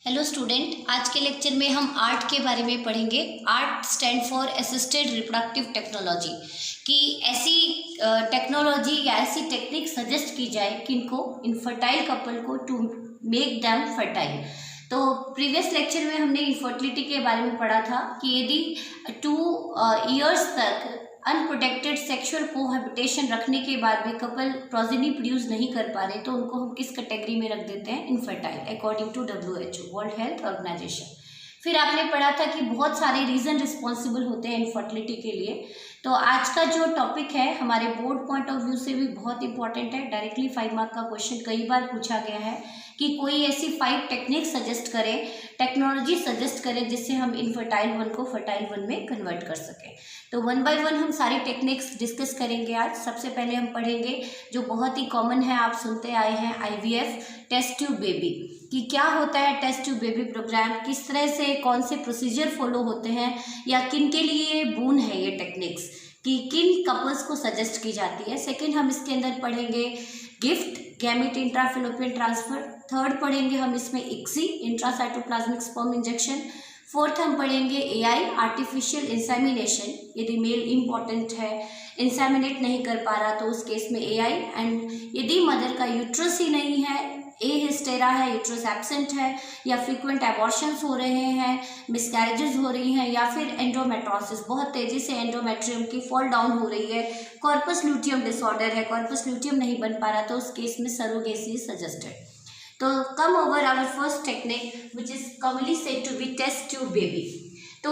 Hello student, आज के lecture में हम आर्ट के बारे में पढ़ेंगे। Art stand for assisted reproductive technology, कि ऐसी टेक्नोलॉजी या ऐसी टेक्निक सजेस्ट की जाए किनको, इनफर्टाइल कपल को, टू मेक देम फर्टाइल। तो प्रीवियस लेक्चर में हमने इनफर्टिलिटी के बारे में पढ़ा था कि यदि 2 इयर्स तक अनप्रोटेक्टेड सेक्सुअल कोहैबिटेशन रखने के बाद भी कपल प्रोजेनी प्रोड्यूस नहीं कर पा रहे तो उनको हम किस कैटेगरी में रख देते हैं? Infertile, according to WHO, World Health Organization. फिर आपने पढ़ा था कि बहुत सारे रीज़न रिस्पॉन्सिबल होते हैं इनफर्टिलिटी के लिए। तो आज का जो टॉपिक है हमारे बोर्ड पॉइंट ऑफ व्यू से भी बहुत इंपॉर्टेंट है। डायरेक्टली 5 मार्क का क्वेश्चन कई बार पूछा गया है कि कोई ऐसी 5 टेक्निक सजेस्ट करें, टेक्नोलॉजी सजेस्ट करें जिससे हम इनफर्टाइल वन को फर्टाइल वन में कन्वर्ट कर सकें। तो 1 बाय 1 हम सारी टेक्निक्स डिस्कस करेंगे आज। सबसे पहले हम पढ़ेंगे जो बहुत ही कॉमन है, आप सुनते आए हैं, IVF, टेस्ट ट्यूब बेबी, कि क्या होता है टेस्ट ट्यूब बेबी प्रोग्राम, किस तरह से कौन से प्रोसीजर फॉलो होते हैं या किन के लिए ये बून है ये टेक्निक्स, कि किन कपल्स को सजेस्ट की जाती है। सेकेंड हम इसके अंदर पढ़ेंगे गिफ्ट, गैमेट इंट्राफैलोपियन ट्रांसफर। थर्ड पढ़ेंगे हम इसमें ICSI, intracytoplasmic sperm injection. Fourth हम पढ़ेंगे AI, आर्टिफिशियल इंसेमिनेशन, यदि मेल इम्पॉर्टेंट है, इंसेमिनेट नहीं कर पा रहा तो उस केस में AI। एंड यदि मदर का यूट्रस ही नहीं है, एहिस्टेरा है, यूट्रस एब्सेंट है, या फ्रीक्वेंट एबॉर्शंस हो रहे हैं, मिसकैरेजेस हो रही हैं, या फिर एंडोमेट्रोसिस, बहुत तेजी से एंडोमेट्रियम की फॉल डाउन हो रही है, कॉर्पस ल्यूटियम डिसऑर्डर है, कॉर्पस ल्यूटियम नहीं बन पा रहा तो उस केस में सरोगेसी सजेस्टेड। तो come over our first technique which is commonly said to be test tube baby. तो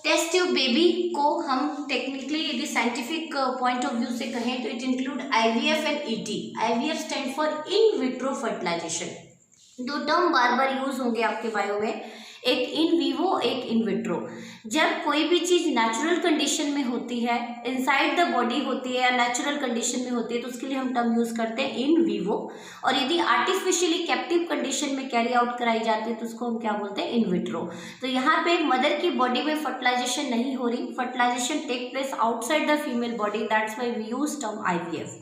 टेस्ट ट्यूब बेबी को हम टेक्निकली यदि साइंटिफिक पॉइंट ऑफ व्यू से कहें तो it include IVF and ET। IVF stand for in vitro fertilization. 2 term बार बार use होंगे आपके बायो में, एक इन विवो, एक इन विट्रो। जब कोई भी चीज़ नेचुरल कंडीशन में होती है, इनसाइड द बॉडी होती है या नेचुरल कंडीशन में होती है तो उसके लिए हम टर्म यूज़ करते हैं इन विवो। और यदि आर्टिफिशियली कैप्टिव कंडीशन में कैरी आउट कराई जाती है तो उसको हम क्या बोलते हैं? In vitro. तो यहाँ पे मदर की बॉडी में फर्टिलाइजेशन नहीं हो रही, fertilization take place outside the female body, that's why we use term IVF।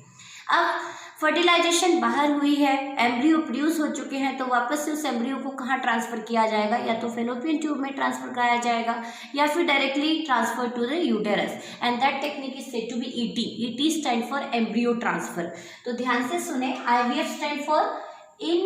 अब फर्टिलाइजेशन बाहर हुई है, एम्ब्रियो प्रोड्यूस हो चुके हैं, तो वापस से उस एम्ब्रियो को कहाँ ट्रांसफर किया जाएगा? या तो फेलोपियन ट्यूब में ट्रांसफर कराया जाएगा या फिर directly transfer to the uterus, and that technique is said to be ET। ET stand for embryo transfer. तो ध्यान से सुने, IVF stand for in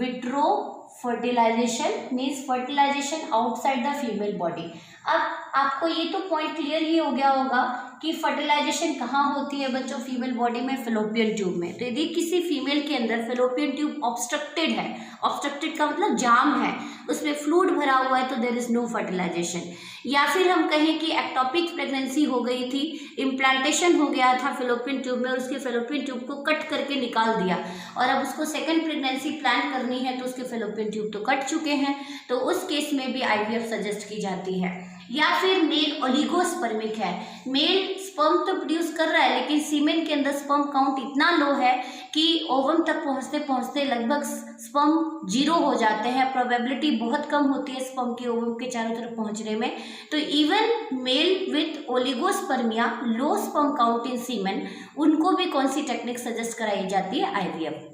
vitro fertilization, means fertilization outside the female body. अब आपको ये तो पॉइंट क्लियर ही हो गया होगा कि फर्टिलाइजेशन कहाँ होती है बच्चों? फीमेल बॉडी में, फेलोपियन ट्यूब में। तो यदि किसी फीमेल के अंदर फेलोपियन ट्यूब ऑब्स्ट्रक्टेड है, ऑब्स्ट्रक्टेड का मतलब जाम है, उसमें फ्लूइड भरा हुआ है, तो देयर इज नो फर्टिलाइजेशन। या फिर हम कहें कि एक्टोपिक प्रेगनेंसी हो गई थी, इम्प्लांटेशन हो गया था फेलोपियन ट्यूब में और उसके फेलोपियन ट्यूब को कट करके निकाल दिया और अब उसको सेकेंड प्रेगनेंसी प्लान करनी है तो उसके फेलोपियन ट्यूब तो कट चुके हैं, तो उस केस में भी IVF सजेस्ट की जाती है। या फिर मेल ओलिगोस्पर्मिक है, मेल स्पर्म तो प्रोड्यूस कर रहा है लेकिन सीमेन के अंदर स्पर्म काउंट इतना लो है कि ओवम तक पहुंचते पहुंचते लगभग स्पर्म 0 हो जाते हैं, प्रोबेबिलिटी बहुत कम होती है स्पर्म की ओवम के चारों तरफ पहुंचने में। तो even male with oligospermia, low sperm count in semen, उनको भी कौन सी टेक्निक सजेस्ट कराई जाती है? IVF।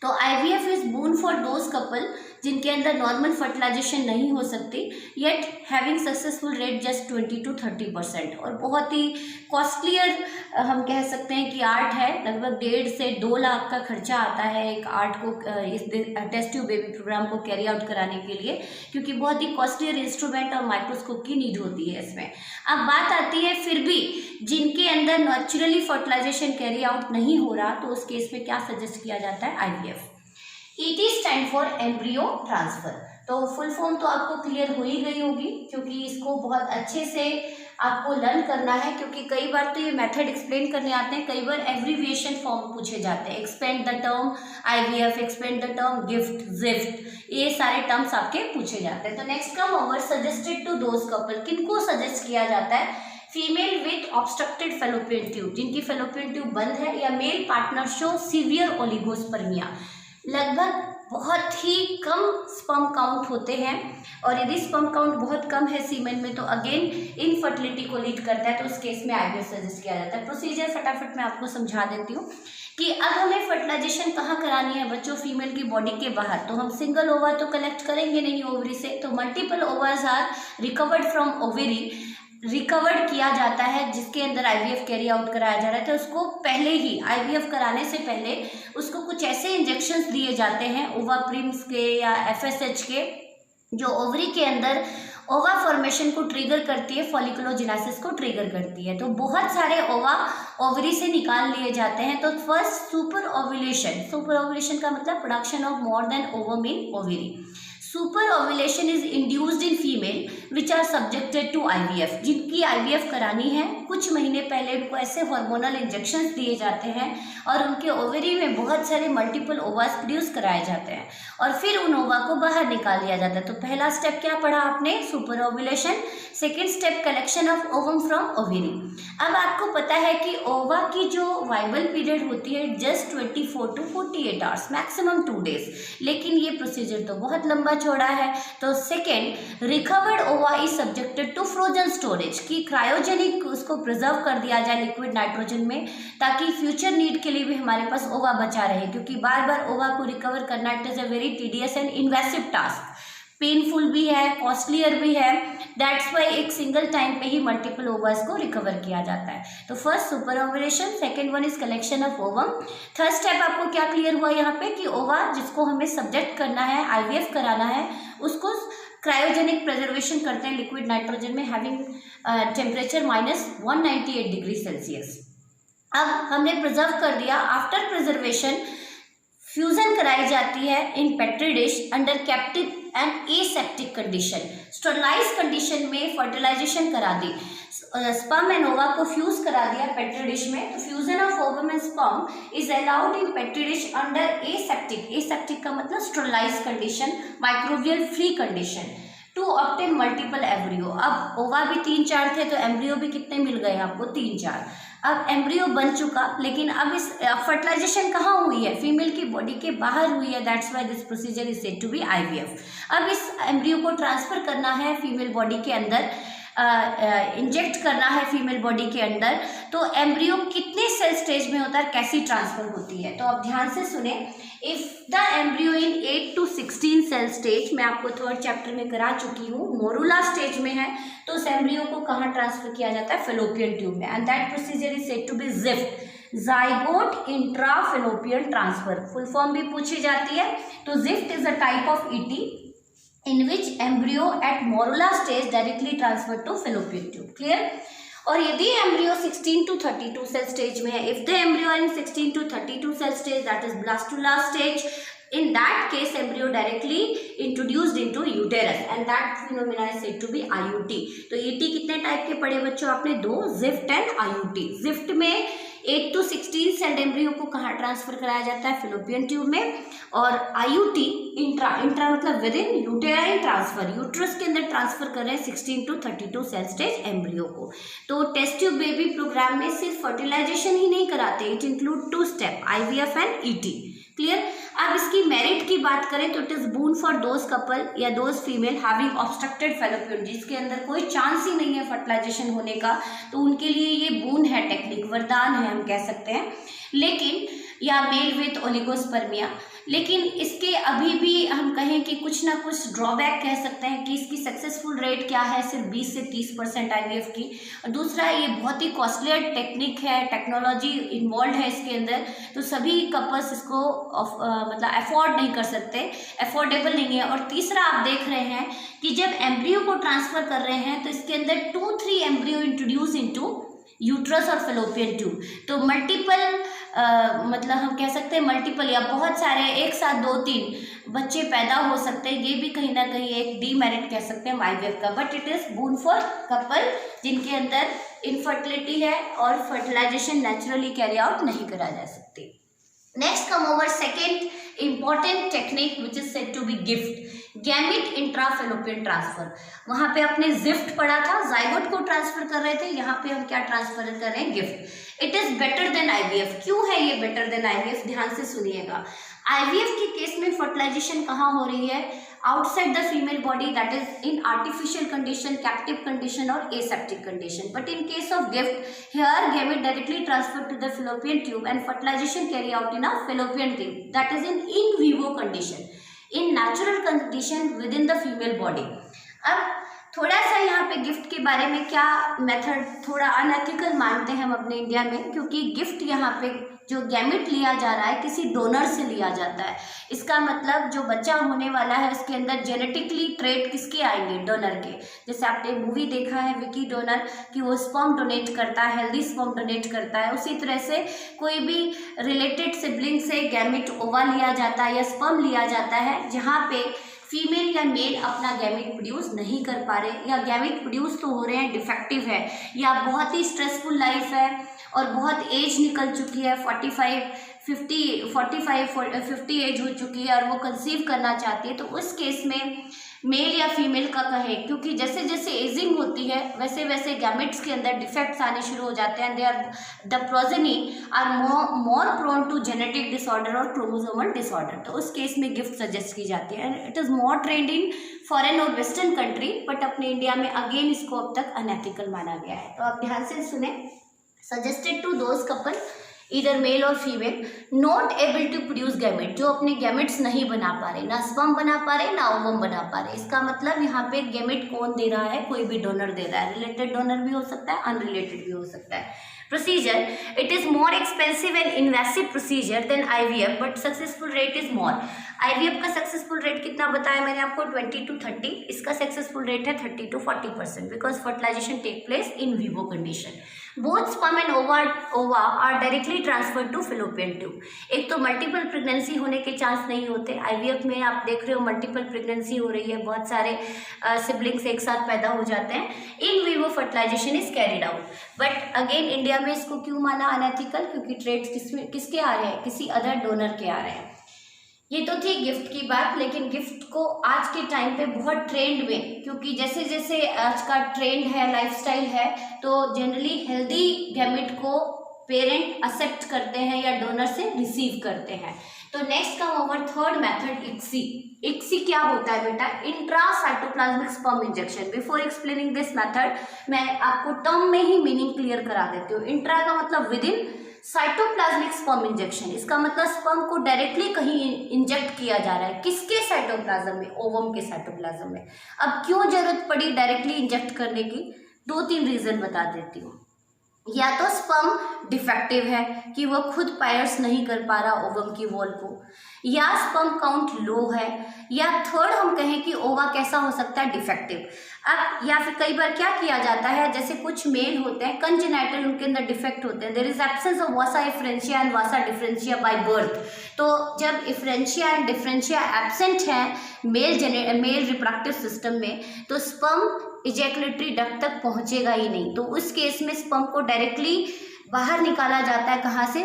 तो IVF is boon for those couple जिनके अंदर नॉर्मल फर्टिलाइजेशन नहीं हो सकती, yet having successful rate just 20 to 30%। और बहुत ही कॉस्टलियर हम कह सकते हैं कि आर्ट है, लगभग 1.5 से 2 लाख का खर्चा आता है एक आर्ट को, इस टेस्ट ट्यूब बेबी प्रोग्राम को कैरी आउट कराने के लिए, क्योंकि बहुत ही कॉस्टलियर इंस्ट्रूमेंट और माइक्रोस्कोप की नीड होती है इसमें। अब बात आती है फिर भी जिनके अंदर नेचुरली फर्टिलाइजेशन कैरी आउट नहीं हो रहा तो उस केस में क्या सजेस्ट किया जाता है? IVF। ET stand for embryo transfer. तो फुल फॉर्म तो आपको क्लियर हो ही गई होगी, क्योंकि इसको बहुत अच्छे से आपको लर्न करना है, क्योंकि कई बार तो ये मेथड एक्सप्लेन करने आते हैं, कई बार एब्रीविएशन फॉर्म पूछे जाते हैं। Expand the term IVF, expand the term GIFT, ZIFT, ये सारे टर्म्स आपके पूछे जाते हैं। तो next come over suggested to those couple, किनको सजेस्ट किया जाता है? Female with obstructed fallopian tube, जिनकी फेलोपियन ट्यूब बंद है, या male partner show severe oligospermia, लगभग बहुत ही कम स्पर्म काउंट होते हैं, और यदि स्पर्म काउंट बहुत कम है सीमेन में तो अगेन इनफर्टिलिटी को लीड करता है, तो उस केस में IVF सजेस्ट किया जाता है। प्रोसीजर फटाफट मैं आपको समझा देती हूँ कि अब हमें फर्टिलाइजेशन कहाँ करानी है बच्चों, फीमेल की बॉडी के बाहर, तो हम सिंगल ओवा तो कलेक्ट करेंगे नहीं ओवरी से, तो multiple ovas are recovered from ovary, recovered किया जाता है, जिसके अंदर आईवीएफ कैरी आउट कराया जा रहा है। तो उसको पहले ही आईवीएफ कराने से पहले उसको कुछ ऐसे इंजेक्शंस दिए जाते हैं ओवा प्रिम्स के या एफएसएच के, जो ओवरी के अंदर ओवा फॉर्मेशन को ट्रिगर करती है, फॉलिकुलोजेनेसिस को ट्रिगर करती है। तो बहुत सारे ओवा ओवरी से निकाल लिए जाते हैं। तो first super ovulation, super ovulation का मतलब production of more than ovum in ovary. Super ovulation is induced in female which are subjected to IVF, जिनकी आईवीएफ करानी है कुछ महीने पहले उनको ऐसे हार्मोनल इंजेक्शंस दिए जाते हैं और उनके ओवरी में बहुत सारे मल्टीपल ओवास प्रोड्यूस कराए जाते हैं और फिर उन ओवा को बाहर निकाल लिया जाता है। तो पहला स्टेप क्या पढ़ा आपने, super ovulation. Second step collection of ovum from ovary. अब आपको पता है कि ओवा की जो वाइबल पीरियड होती है just 24 to 48 hours, maximum 2 days, लेकिन ये प्रोसीजर तो बहुत लंबा चौड़ा है। तो second, recovered ova is subjected to frozen storage, की क्रायोजेनिक उसको प्रिजर्व कर दिया जाए लिक्विड नाइट्रोजन में, ताकि फ्यूचर नीड के लिए भी हमारे पास ओवा बचा रहे, क्योंकि बार बार ओवा को रिकवर करना it is a very tedious and invasive task, painful भी है, कॉस्टलियर भी है। दैट्स वाई एक सिंगल टाइम पे ही मल्टीपल ओवास को रिकवर किया जाता है। तो first super ovulation, second one is collection of ovum. Third step आपको क्या क्लियर हुआ यहाँ पे कि ओवा जिसको हमें सब्जेक्ट करना है, आईवीएफ कराना है, उसको क्रायोजेनिक प्रिजर्वेशन करते हैं लिक्विड नाइट्रोजन में, हैविंग टेम्परेचर -198 डिग्री सेल्सियस। अब हमने प्रिजर्व कर दिया, आफ्टर प्रिजर्वेशन फ्यूजन कराई जाती है in petri dish under captive and aseptic condition. Sterilize condition में फर्टिलाइजेशन करा दी, स्पर्म एंड ओवा को फ्यूज करा दिया पेट्री डिश में। तो fusion of ovum and sperm is allowed in petri dish under aseptic, aseptic का मतलब sterilize condition, microbial free condition, to obtain multiple embryo. अब ओवा भी 3-4 थे, तो एम्ब्रियो भी कितने मिल गए आपको, 3-4। अब एम्ब्रियो बन चुका, लेकिन अब इस फर्टिलाइजेशन कहाँ हुई है, फीमेल की बॉडी के बाहर हुई है। That's why this procedure is said to be IVF. अब इस एम्ब्रियो को ट्रांसफर करना है फीमेल बॉडी के अंदर, इंजेक्ट करना है फीमेल बॉडी के अंदर। तो एम्ब्रियो कितने सेल स्टेज में होता है, कैसी ट्रांसफर होती है, तो आप ध्यान से सुने। If the embryo in 8 to 16 cell stage, मैं आपको थर्ड चैप्टर में करा चुकी हूँ, मोरुला स्टेज में है, तो उस एम्ब्रियो को कहाँ ट्रांसफर किया जाता है, फेलोपियन ट्यूब में, and that procedure is said to be ZIFT, zygote intrafallopian transfer. Full form भी पूछी जाती है। तो ZIFT is a type of ET in which embryo at morula stage directly transferred to fallopian tube. Clear? और यदि embryo 16 to 32 cell stage में है, if the embryo are in 16 to 32 cell stage, that is blastula stage, in that case embryo directly introduced into uterus and that phenomena is said to be IUT. तो ET कितने type के पढ़े बच्चों आपने, 2, gift and IUT। Gift में 8 to 16 cell embryo को कहाँ transfer कराया जाता है, फेलोपियन ट्यूब में, और IUT इंट्रा, इंट्रा मतलब with in uterine transfer, uterus के अंदर ट्रांसफर कर रहे हैं 16 to 32 सेल स्टेज एम्ब्रियो को। तो टेस्ट ट्यूब बेबी प्रोग्राम में सिर्फ फर्टिलाइजेशन ही नहीं कराते, it include 2 step, IVF and ET। Clear? अब इसकी मेरिट की बात करें तो it is boon for those couple या those female having obstructed fallopian, जिसके अंदर कोई चांस ही नहीं है फर्टिलाइजेशन होने का, तो उनके लिए ये बून है, टेक्निक, वरदान है हम कह सकते हैं। लेकिन या मेल विथ ओलिगोस्पर्मिया, लेकिन इसके अभी भी हम कहें कि कुछ ना कुछ ड्रॉबैक कह सकते हैं कि इसकी सक्सेसफुल रेट क्या है, सिर्फ 20 से 30% IVF की। और दूसरा, ये बहुत ही कॉस्टली टेक्निक है, टेक्नोलॉजी इन्वॉल्व है इसके अंदर, तो सभी कपल्स इसको मतलब अफोर्ड नहीं कर सकते, अफोर्डेबल नहीं है। और तीसरा, आप देख रहे हैं कि जब एम्ब्रियो को ट्रांसफर कर रहे हैं तो इसके अंदर 2-3 एम्ब्रियो इंट्रोड्यूस इनटू यूट्रस और फेलोपियन ट्यूब, तो मल्टीपल मतलब हम कह सकते हैं मल्टीपल या बहुत सारे एक साथ 2-3 बच्चे पैदा हो सकते हैं। ये भी कहीं ना कहीं एक डीमेरिट कह सकते हैं IVF का, but it is boon for couple जिनके अंदर इनफर्टिलिटी है और फर्टिलाइजेशन नेचुरली कैरी आउट नहीं करा जा सकती। Next come over second important technique which is said to be GIFT, gamete intrafallopian transfer. वहां पे आपने जिफ्ट पढ़ा था, जाइगोट को ट्रांसफर कर रहे थे, यहाँ पे हम क्या ट्रांसफर कर रहे हैं, gift. It is better than IVF। क्यों है ये बेटर देन IVF, ध्यान से सुनिएगा। आईवीएफ के केस में फर्टिलाइजेशन कहाँ हो रही है? Outside the female body, that is in artificial condition, captive condition और aseptic condition. But in case of gift, here gamete directly transferred to the fallopian tube and fertilization carry out in a fallopian tube, that is in vivo condition, in natural condition within the female body. अब थोड़ा सा यहाँ पे gift के बारे में क्या method थोड़ा अनएथिकल मानते हैं हम अपने इंडिया में, क्योंकि गिफ्ट यहाँ पे जो गैमेट लिया जा रहा है किसी डोनर से लिया जाता है. इसका मतलब जो बच्चा होने वाला है उसके अंदर जेनेटिकली ट्रेट किसके आएंगे? डोनर के. जैसे आपने मूवी देखा है विकी डोनर कि वो स्पर्म डोनेट करता है, हेल्दी स्पर्म डोनेट करता है. उसी तरह से कोई भी रिलेटेड सिबलिंग से गैमेट ओवा लिया जाता है या स्पर्म लिया जाता है जहाँ पे फीमेल या मेल अपना गैमेट प्रोड्यूस नहीं कर पा रहे, या गैमेट प्रोड्यूस तो हो रहे हैं डिफेक्टिव है, या बहुत ही स्ट्रेसफुल लाइफ है और बहुत एज निकल चुकी है, 50 एज हो चुकी है और वो कंसीव करना चाहती है, तो उस केस में मेल या फीमेल का कहे, क्योंकि जैसे जैसे एजिंग होती है वैसे वैसे गैमेट्स के अंदर डिफेक्ट्स आने शुरू हो जाते हैं. They are the progeny are more prone to genetic disorder और क्रोमोसोमल डिसऑर्डर. तो उस केस में गिफ्ट सजेस्ट की जाती है. And it is more trend in foreign और वेस्टर्न कंट्री, बट अपने इंडिया में अगेन इसको अब तक अनएथिकल माना गया है. तो आप ध्यान से सुने. सजेस्टेड टू दोज कपल इधर मेल और female not able to produce gamete, जो अपने गैमेट्स नहीं बना पा रहे, ना स्पर्म बना पा रहे ना ओवम बना पा रहे. इसका मतलब यहाँ पे गैमेट कौन दे रहा है? कोई भी डोनर दे रहा है. रिलेटेड डोनर भी हो सकता है, अनरिलेटेड भी हो सकता है. Procedure, it is more expensive and invasive procedure than IVF, but successful rate is more. IVF का सक्सेसफुल रेट कितना बताया मैंने आपको? 20 to 30. इसका सक्सेसफुल रेट है 30 to 40% because fertilization take place in vivo condition. Both sperm and ova are directly transferred to fallopian tube. एक तो multiple pregnancy होने के चांस नहीं होते. आईवीएफ में आप देख रहे हो मल्टीपल प्रेगनेंसी हो रही है, बहुत सारे सिबलिंग्स एक साथ पैदा हो जाते हैं. In vivo fertilization is carried out. But again India में इसको क्यों माना अनएथिकल? क्योंकि ट्रेड्स किसके आ रहे हैं? किसी अदर डोनर के आ रहे हैं. ये तो थी गिफ्ट की बात, लेकिन गिफ्ट को आज के टाइम पे बहुत ट्रेंड में, क्योंकि जैसे जैसे आज का ट्रेंड है, लाइफस्टाइल है, तो जनरली हेल्दी गैमेट को पेरेंट एक्सेप्ट करते हैं या डोनर से रिसीव करते हैं. तो next come over third method, ICSI. ICSI क्या होता है बेटा? Intracytoplasmic sperm injection. Before explaining this method मैं आपको टर्म में ही मीनिंग क्लियर करा देती हूँ. इंट्रा का मतलब with in, cytoplasmic sperm injection इसका मतलब स्पर्म को डायरेक्टली कहीं इंजेक्ट किया जा रहा है. किसके साइटोप्लाज्म में? ओवम के साइटोप्लाज्म में. अब क्यों जरूरत पड़ी डायरेक्टली इंजेक्ट करने की? 2-3 रीजन बता देती हूँ. या तो स्पर्म डिफेक्टिव है कि वो खुद पायर्स नहीं कर पा रहा ओवम की वॉल को, या स्पर्म काउंट लो है, या थर्ड हम कहें कि ओवा कैसा हो सकता है? डिफेक्टिव. अब या फिर कई बार क्या किया जाता है, जैसे कुछ मेल होते हैं कंजेनाइटल, उनके अंदर डिफेक्ट होते हैं. There is absence of vasa efferentia and vasa differentia by birth. तो जब इफ्रेंशिया एंड डिफरेंशिया एब्सेंट है मेल रिप्रोडक्टिव सिस्टम में, तो स्पर्म इजैकुलेटरी डक्ट तक पहुंचेगा ही नहीं. तो उस केस में स्पर्म को डायरेक्टली बाहर निकाला जाता है. कहाँ से?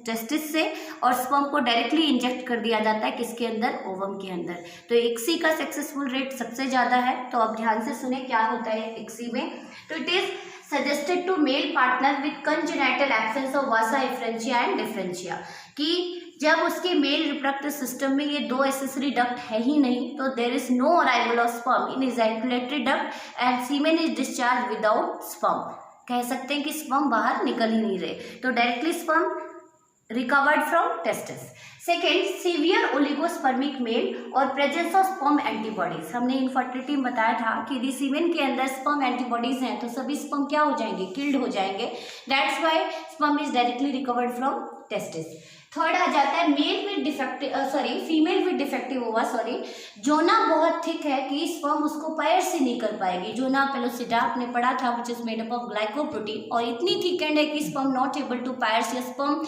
टेस्टिस से. और स्पर्म को डायरेक्टली इंजेक्ट कर दिया जाता है किसके अंदर? ओवम के अंदर. तो इक्सी का सक्सेसफुल रेट सबसे ज़्यादा है. तो अब ध्यान से सुने क्या होता है इक्सी में. तो it is suggested to male partner with congenital absence of vasa efferentia and deferentia, कि जब उसके मेल रिप्रोडक्टिव सिस्टम में ये 2 एसेसरी डक्ट है ही नहीं, तो there is no arrival of sperm in ejaculatory duct and semen is discharge without sperm. कह सकते हैं कि स्पर्म बाहर निकल ही नहीं रहे, तो directly sperm recovered from testis. Second, severe oligospermic male और प्रेजेंस ऑफ स्पर्म एंटीबॉडीज. हमने इनफर्टिलिटी में बताया था कि यदि सीमेन के अंदर स्पर्म एंटीबॉडीज हैं तो सभी स्पर्म क्या हो जाएंगे? किल्ड हो जाएंगे. That's why sperm is directly recovered from testis. Third आ जाता है male with defective female with defective ova. Zona बहुत थिक है कि स्पर्म उसको पैर से नहीं कर पाएगी. जोना पेलोसिटा आपने पढ़ा था, which is made up of glycoprotein, और इतनी थिकेंड है कि sperm not able to pierce, या स्पर्म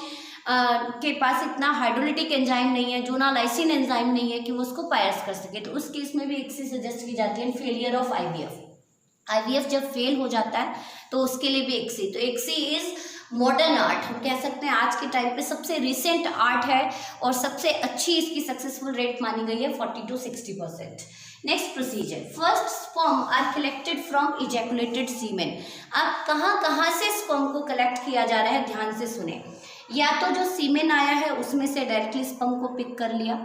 के पास इतना हाइड्रोलिटिक एंजाइम नहीं है, जोना लाइसिन एंजाइम नहीं है कि वो उसको पायर्स कर सके. तो उस केस में भी इक्सी सजेस्ट की जाती है. फेलियर ऑफ आईवीएफ जब फेल हो जाता है तो उसके लिए भी इक्सी. तो इक्सी इज मॉडर्न आर्ट, हम कह सकते हैं आज के टाइम पे सबसे रिसेंट आर्ट है और सबसे अच्छी इसकी सक्सेसफुल रेट मानी गई है 40 to 60%. Next procedure, first sperm are collected from ejaculated semen. अब कहाँ कहाँ से स्पर्म को कलेक्ट किया जा रहा है? ध्यान से सुने. या तो जो सीमेन आया है उसमें से डायरेक्टली स्पर्म को पिक कर लिया,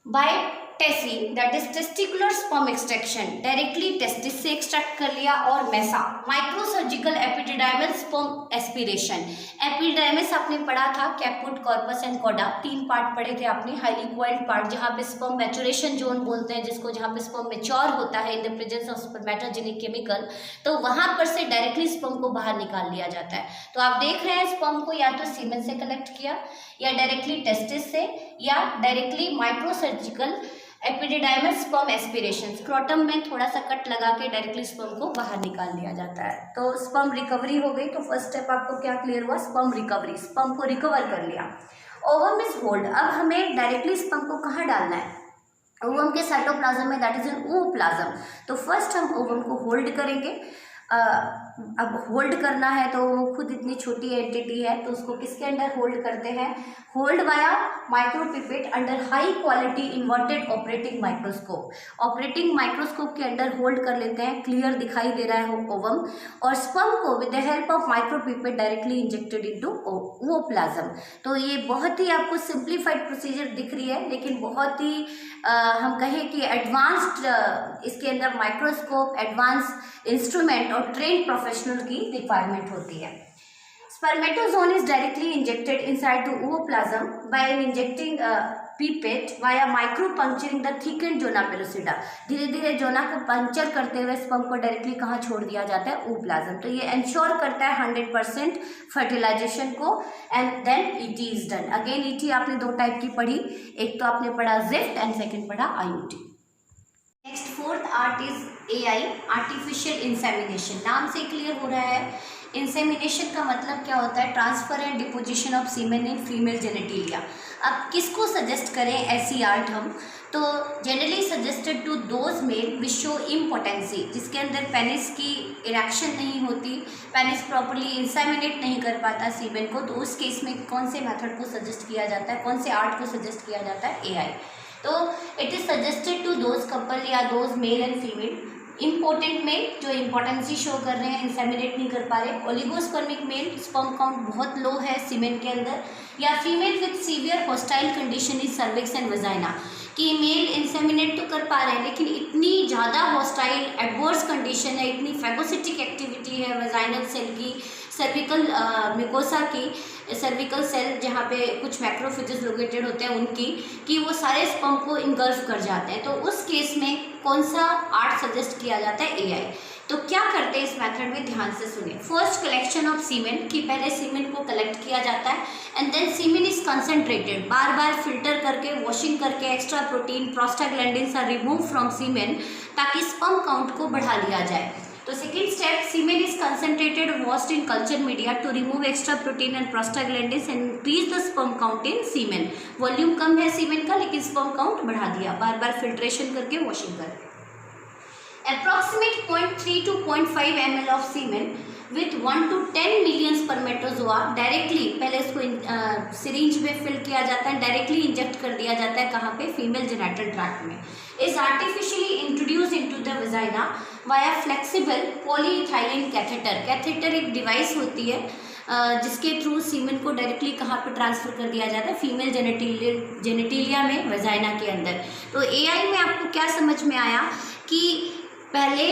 by TESE that is testicular sperm extraction, directly testis से एक्सट्रैक्ट कर लिया, और MESA microsurgical epididymal sperm aspiration. Epididymis आपने पढ़ा था, कैपुट, कॉर्पस एंड कोडा, 3 पार्ट पढ़े थे आपने। हाईली क्वाइल्ड पार्ट जहाँ पे स्पर्म मैचुरेशन जोन बोलते हैं जिसको, जहाँ पे स्पर्म मैच्योर होता है in the presence of spermatogenic chemical, तो वहां पर से डायरेक्टली स्पर्म को बाहर निकाल लिया जाता है। तो आप देख रहे हैं स्पर्म को या तो सीमेन से कलेक्ट किया, या डायरेक्टली टेस्टिस से, या directly microsurgical epididymal sperm aspiration, scrotum में थोड़ा सा कट लगा के डायरेक्टली स्पर्म को बाहर निकाल लिया जाता है। तो स्पर्म रिकवरी हो गई। तो फर्स्ट स्टेप आपको क्या क्लियर हुआ? स्पर्म रिकवरी, स्पर्म को रिकवर कर लिया। ओवम इज होल्ड, अब हमें डायरेक्टली स्पर्म को कहाँ डालना है? ओवम के साइटोप्लाज्म में, दैट इज इन ओवप्लाज्म। तो फर्स्ट हम ओवम को होल्ड करेंगे। अब होल्ड करना है तो वो खुद इतनी छोटी एंटिटी है तो उसको किसके अंडर होल्ड करते हैं? Hold via micropipette under high quality inverted operating microscope. Operating microscope के अंडर होल्ड कर लेते हैं, क्लियर दिखाई दे रहा है ओवम, और स्पर्म को with the help of micropipette directly injected into ooplasm. तो ये बहुत ही आपको सिंप्लीफाइड प्रोसीजर दिख रही है, लेकिन बहुत ही हम कहें कि एडवांस्ड इसके अंदर माइक्रोस्कोप, एडवांस इंस्ट्रूमेंट और ट्रेन प्रोफेशनल की रिक्वायरमेंट होती है। Spermatozoon is directly injected inside the ovoplasm by injecting pipette via micro puncturing the thickened zona pellucida। धीरे धीरे जोना को पंचर करते हुए स्पर्म को डायरेक्टली कहाँ छोड़ दिया जाता है? ओवप्लाज्म। तो ये इंश्योर करता है 100% फर्टिलाइजेशन को, and then ET is done. Again ET आपने 2 टाइप की पढ़ी, एक तो आपने पढ़ा जिफ्ट एंड सेकेंड पढ़ा IUT. Next fourth ART is AI, artificial insemination. नाम से क्लियर हो रहा है, इंसेमिनेशन का मतलब क्या होता है? Transfer and deposition of semen in female genitalia. अब किसको सजेस्ट करें ऐसी आर्ट हम? तो generally suggested to those male which show impotency, जिसके अंदर पेनिस की इरेक्शन नहीं होती, पेनिस प्रॉपरली इंसेमिनेट नहीं कर पाता सीमेन को, तो उस केस में कौन से मेथड को सजेस्ट किया जाता है, कौन से आर्ट को सजेस्ट किया जाता है? एआई। तो it is suggested to those couple या those male and female important male जो इम्पोर्टेंसी शो कर रहे हैं, इंसेमिनेट नहीं कर पा रहे, ओलिगोस्पर्मिक मेल स्पर्म काउंट बहुत लो है सीमेन के अंदर, या female with severe hostile condition is cervix and vagina, कि मेल इंसेमिनेट तो कर पा रहे हैं लेकिन इतनी ज़्यादा हॉस्टाइल एडवर्स कंडीशन है, इतनी फैगोसिटिक एक्टिविटी है वजाइनल सेल की, सर्विकल म्यूकोसा की, सर्विकल सेल जहाँ पे कुछ मैक्रोफेजेस लोकेटेड होते हैं उनकी, कि वो सारे स्पर्म को इनगल्फ कर जाते हैं। तो उस केस में कौन सा आर्ट सजेस्ट किया जाता है? एआई। तो क्या करते हैं इस मेथड में, ध्यान से सुनिए। फर्स्ट कलेक्शन ऑफ सीमेन, कि पहले सीमेन को कलेक्ट किया जाता है, and then semen is concentrated, बार बार फिल्टर करके, वॉशिंग करके, extra protein, prostaglandins are remove from semen ताकि स्पर्म काउंट को बढ़ा लिया जाए। तो second step, semen is concentrated washed in culture media to remove extra protein and prostaglandins and increase the sperm count in semen. Volume कम है semen का लेकिन स्पर्म काउंट बढ़ा दिया, बार बार फिल्ट्रेशन करके, वॉशिंग करके। Approximate 0.3 to 0.5 ml of semen with 1 to 10 million spermatozoa directly, पहले इसको सिरिंज में फिल किया जाता है, डायरेक्टली इंजेक्ट कर दिया जाता है, कहाँ पे? फीमेल जेनिटल ट्रैक्ट में। Is artificially introduce into the vagina via flexible polyethylene catheter. Catheter एक डिवाइस होती है जिसके थ्रू सीमेन को डायरेक्टली कहाँ पे ट्रांसफर कर दिया जाता है? फीमेल जेनेटिलिया में, वजाइना के अंदर। तो एआई में आपको क्या समझ में आया कि पहले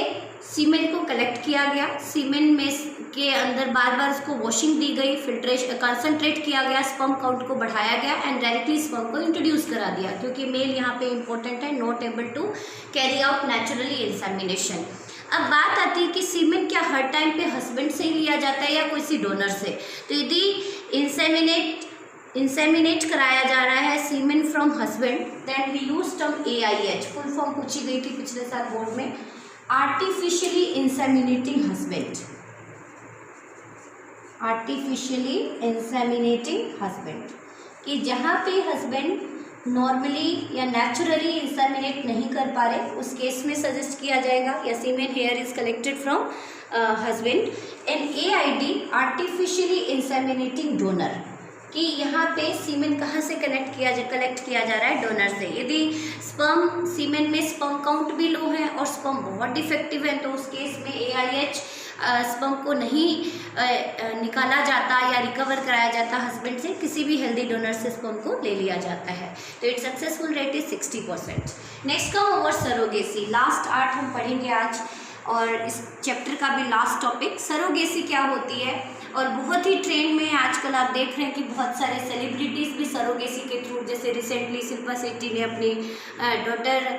सीमेन को कलेक्ट किया गया, सीमेन में के अंदर बार बार उसको वॉशिंग दी गई, फिल्ट्रेशन, कंसनट्रेट किया गया, स्पर्म काउंट को बढ़ाया गया, एंड डायरेक्टली स्पर्म को इंट्रोड्यूस करा दिया, क्योंकि मेल यहाँ पे इंपॉर्टेंट है, not able to carry out naturally insemination. अब बात आती है कि सीमेन क्या हर टाइम पे हस्बैंड से ही लिया जाता है या किसी डोनर से? तो यदि इंसेमिनेट कराया जा रहा है semen from husband, then we use term AIH, full form पूछी गई थी पिछले साल बोर्ड में, artificially inseminating husband, artificially inseminating husband, कि जहाँ पे हस्बैंड नॉर्मली या नेचुरली इंसेमिनेट नहीं कर पा रहे, उस केस में सजेस्ट किया जाएगा, या semen here is collected from husband. And AID, artificially inseminating donor, कि यहाँ पे सीमेन कहाँ से कलेक्ट किया जा रहा है? डोनर से। यदि स्पर्म सीमेन में स्पर्म काउंट भी लो है और स्पर्म बहुत डिफेक्टिव है तो उस केस में AIH स्पर्म को नहीं निकाला जाता या रिकवर कराया जाता हस्बैंड से, किसी भी हेल्दी डोनर से स्पर्म को ले लिया जाता है। तो it's successful rate is 60%। Next come over surrogacy. Last 8 हम पढ़ेंगे आज, और इस चैप्टर का भी लास्ट टॉपिक सरोगेसी क्या होती है। और बहुत ही ट्रेंड में आजकल आप देख रहे हैं कि बहुत सारे सेलिब्रिटीज़ भी सरोगेसी के थ्रू, जैसे रिसेंटली शिल्पा शेट्टी ने अपनी डॉटर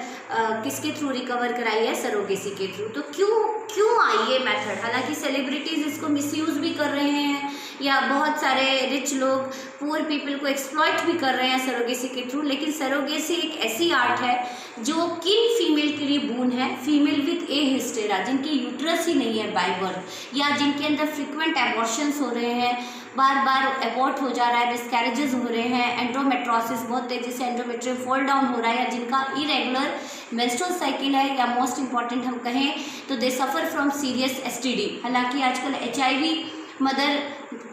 किसके थ्रू रिकवर कराई है, सरोगेसी के थ्रू। तो क्यों आई ये मेथड? हालांकि सेलिब्रिटीज़ इसको मिसयूज़ भी कर रहे हैं, या बहुत सारे रिच लोग पुअर पीपल को एक्सप्लॉइट भी कर रहे हैं सरोगेसी के थ्रू। लेकिन सरोगेसी एक ऐसी आर्ट है जो किन फीमेल के लिए बोन है, फीमेल विथ ए हिस्टेरा, जिनकी यूट्रस ही नहीं है बाय बर्थ, या जिनके अंदर फ्रिक्वेंट एबॉर्शंस हो रहे हैं, बार बार एबॉर्ट हो जा रहा है, मिसकैरेजेस हो रहे हैं, एंड्रोमेट्रोसिस बहुत तेज़ी से एंड्रोमेट्रियम फॉल डाउन हो रहा है, या जिनका इरेगुलर मेंस्ट्रुअल साइकिल है, या मोस्ट इंपॉर्टेंट हम कहें तो दे सफ़र फ्रॉम सीरियस STD। हालांकि आजकल HIV मदर,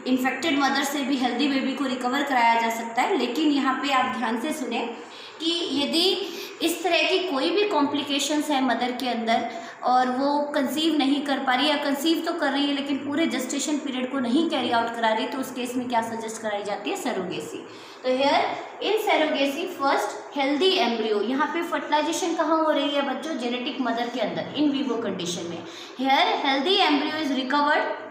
इन्फेक्टेड मदर से भी हेल्दी बेबी को रिकवर कराया जा सकता है। लेकिन यहाँ पे आप ध्यान से सुने कि यदि इस तरह की कोई भी कॉम्प्लिकेशंस है मदर के अंदर और वो कंसीव नहीं कर पा रही, या कंसीव तो कर रही है लेकिन पूरे जेस्टेशन पीरियड को नहीं कैरी आउट करा रही, तो उस केस में क्या सजेस्ट कराई जाती है, सरोगेसी। तो here in surrogacy first healthy embryo, यहाँ पे फर्टिलाइजेशन कहाँ हो रही है बच्चों, जेनेटिक मदर के अंदर इन विवो कंडीशन में। Here healthy embryo is recovered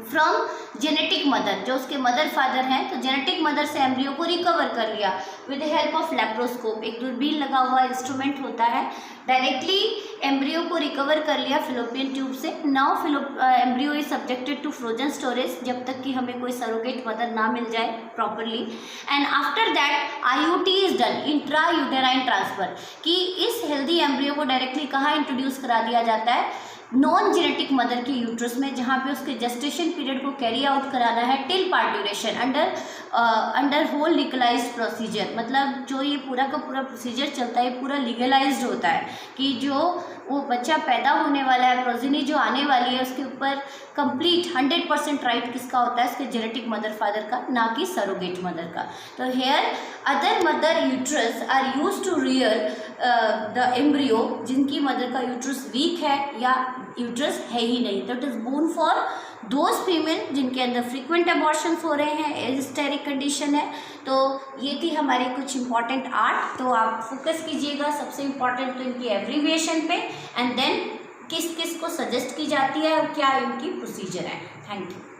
from genetic mother, जो उसके मदर फादर हैं, तो जेनेटिक मदर से एम्ब्रियो को रिकवर कर लिया with the help of laparoscope. एक दूरबीन लगा हुआ इंस्ट्रूमेंट होता है, डायरेक्टली एम्ब्रियो को रिकवर कर लिया फिलोपियन ट्यूब से। Now embryo is subjected to frozen storage, जब तक कि हमें कोई सरोगेट मदर ना मिल जाए properly. And after that IUT is done, intra uterine transfer, कि इस हेल्दी एम्ब्रियो को डायरेक्टली कहाँ इंट्रोड्यूस करा दिया जाता है, नॉन जेनेटिक मदर के यूट्रस में, जहाँ पे उसके जेस्टेशन पीरियड को कैरी आउट कराना है till parturition under whole legalized procedure. मतलब जो ये पूरा का पूरा प्रोसीजर चलता है पूरा लीगलाइज्ड होता है, कि जो वो बच्चा पैदा होने वाला है, प्रोजेनी जो आने वाली है, उसके ऊपर कंप्लीट 100% राइट किसका होता है, इसके जेनेटिक मदर फादर का, ना कि सरोगेट मदर का। तो here other mother uterus are used to rear the embryo, जिनकी मदर का यूट्रस वीक है या यूट्रस है ही नहीं, तो it is boon for those female जिनके अंदर फ्रीक्वेंट एबॉर्शंस हो रहे हैं, हिस्टेरिक कंडीशन है। तो ये थी हमारी कुछ इंपॉर्टेंट आर्ट, तो आप फोकस कीजिएगा सबसे इम्पॉर्टेंट तो इनकी एब्रीविएशन पे, एंड देन किस किस को सजेस्ट की जाती है और क्या इनकी प्रोसीजर है। Thank you.